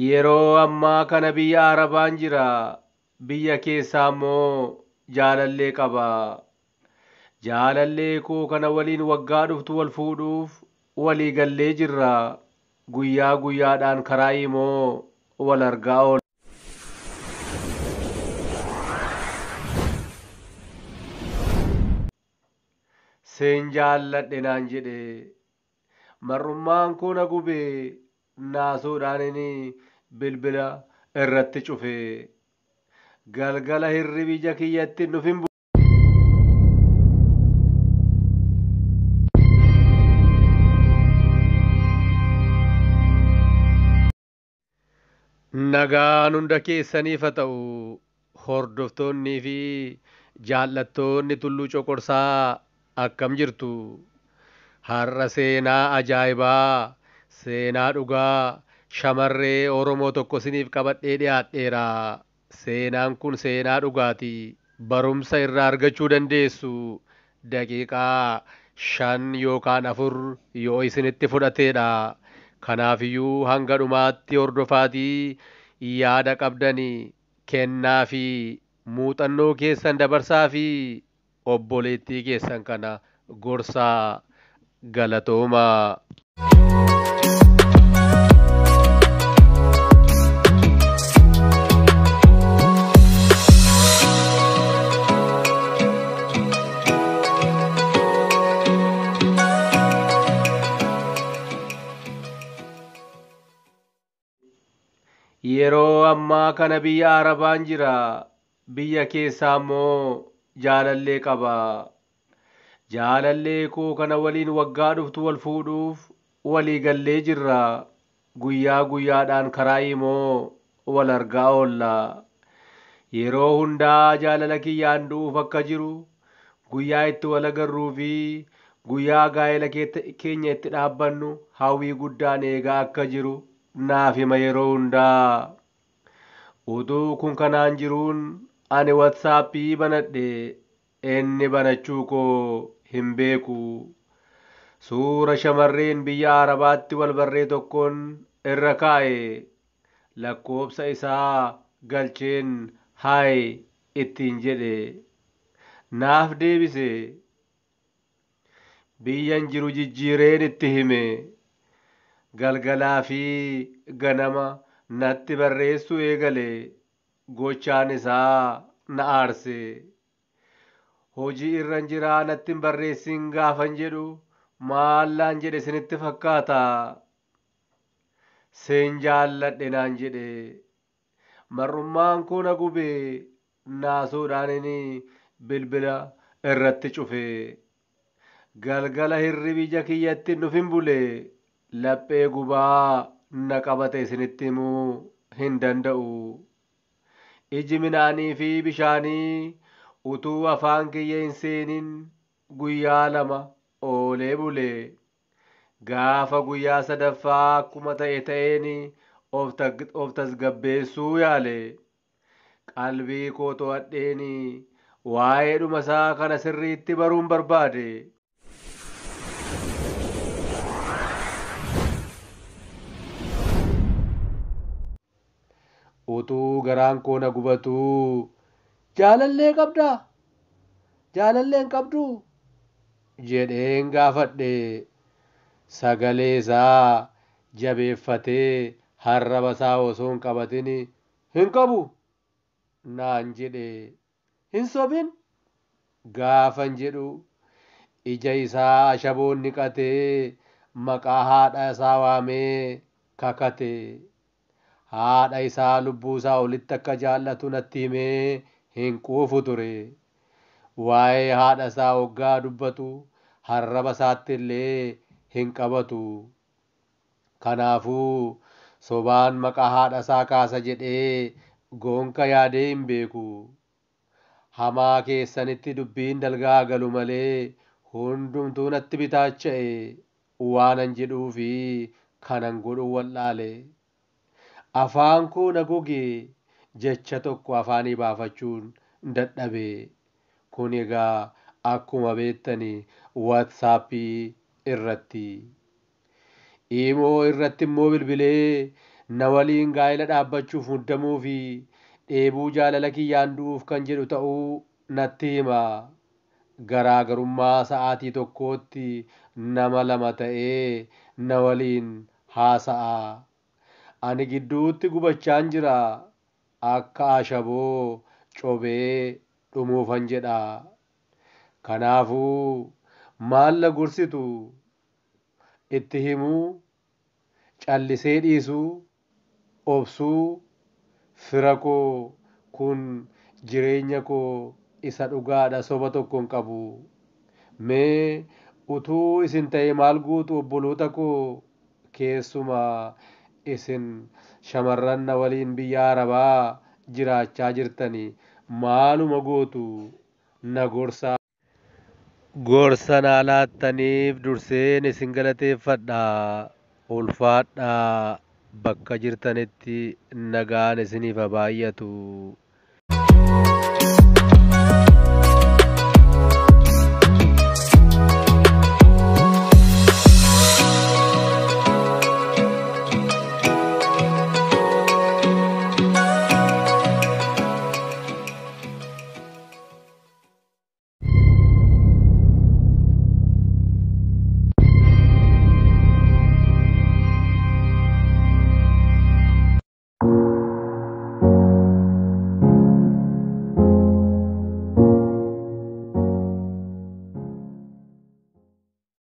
Yeroo ammaa kana biyya Arabaan jira. Biyya keessaa immoo jaalallee qaba. Jaalallee koo kana waliin waggaa dhuftu wal fuudhuuf walii gallee jirra. Guyyaa guyyaadhaan karaa immoo wal argaa oola. Seen jaalladhe naan jedhe. Marrummaan koo na gube. Naasuudhaan inni bilbila irratti cufe. Galgala hirribi ija kiyyatti dhufin nagaan hunda keessaniif haa ta'u. Hordoftoonnii fi jaallattoonni Tulluu Coqorsaa akkam jirtu? Har'a seenaa ajaa'ibaa, seenaa dhugaa shamarree Oromoo tokko isiniif qabadhee dhiyaadheera. Seenaan kun seenaa dhugaati. Barumsa irraa argachuu dandeessu. Daqiiqaa 5 yookaan 4 yoo isinitti fudhateedha. Kanaafiyyuu hanga dhumaatti hordofaatii yaada qabdanii kennaa fi muuxannoo keessan dabarsaa fi obboleettii keessan kana gorsaa. Galatoomaa. Yeroo ammaa kana biyya Arabaan jira. Biyya keessaa immoo jaalallee qaba. Jaalallee koo kana waliin waggaa dhuftu wal fuudhuuf walii gallee jirra. Guyyaa guyyaadhaan karaa immoo wal argaa oolla. Yeroo hundaa jaalala kiyyaan du'uuf akka jiru, guyyaa itti wal agarruu fi guyyaa gaa'ela keenya itti dhaabbannu hawwii guddaan eegaa akka jiru naaf hima yeroo hundaa. Utuu kun kanaan jiruun ani WhatsAppii banadhe. Inni banachuu koo hin beeku. Suura shamarreen biyya Arabaatti wal barree tokkoon irra kaa'e. Lakkoobsa isaa galcheen haay ittiin jedhe. Naaf deebise. Biyyan jiru jijjiireen itti hime. Galgalaa fi ganama natti barreessuu eegale. Gochaan isaa na aarse. Hojii irran jiraa natti hin barreessin gaafan jedhu maallaan jedhe isinitti fakkaata? Seen jaalladhe naan jedhe. Marrummaan koo na gube. Naasuudhaan inni bilbila irratti cufe. Galgala hirribi ija kiyyatti dhufin bule. Laphee gubaa na qabate isinitti himuu hin danda'u. Iji midhaanii fi bishaanii utuu afaan kiyya hin seenin guyyaa 2 oolee bule. Gaafa guyyaa 3ffaa akkuma ta'een of tasgabbeessuu yaale. Qalbii koo to'adheen waa'ee dhuma isaa kana sirriitti baruun barbaade. Utuu garaan koo na gubatuu jaalallee qabdaa? Jaalalleen qabduu? Jedheen gaafadhe. Sagalee isaa jabeeffatee harraba isaa osoo hin qabatin hin qabu naan jedhe. Hin sobin gaafan jedhu ija isaa ashaboon niqatee maqaa haadha isaa waamee kakate. Haadha isaa lubbuu isaa olitti akka jaallatu natti himee hin quufu ture. Waa'ee haadha isaa hoggaa dubbatu harraba isaatti illee hin qabatu. Kanaafuu sobaan maqaa haadha isaa kaasa jedhee goonka yaadee hin beeku. Hamaa keessanitti dubbiin dalgaa galu malee hundumtuu natti bitaacha'e waanan jedhuu fi kanan godhu wallaale. Afaan koo na goge jecha tokko afaanii baafachuun dadhabe. Kun egaa akkuma beektanii WhatsAppii irratti. Imoo irratti immoo bilbilee na waliin gaa'ela dhaabbachuuf muddamuu fi dheebuu jaalala kiyyaan du'uuf kan jedhu ta'uu natti hima. Garaagarummaa sa'aatii tokkootti nama lama ta'ee na waliin haasa'a. Ani gidduutti gubachaan jira akka ashaboo cobee dhumuufan jedha. Kanaafuu maal na gorsitu? Itti himuu, callisee dhiisuu, obsuu, fira koo kun jireenya koo isa dhugaadha soba tokko hin qabu. Mee utuu isin ta'e maal guutu obboloota koo, keessumaa isin shamarran na waliin biyya Arabaa jiraachaa jirtanii maaluma gootu na gorsaa. Gorsa naa laattaniif durseen isin galateeffadha. Ulfaadhaa bakka jirtanitti nagaan isiniif haa baay'atu.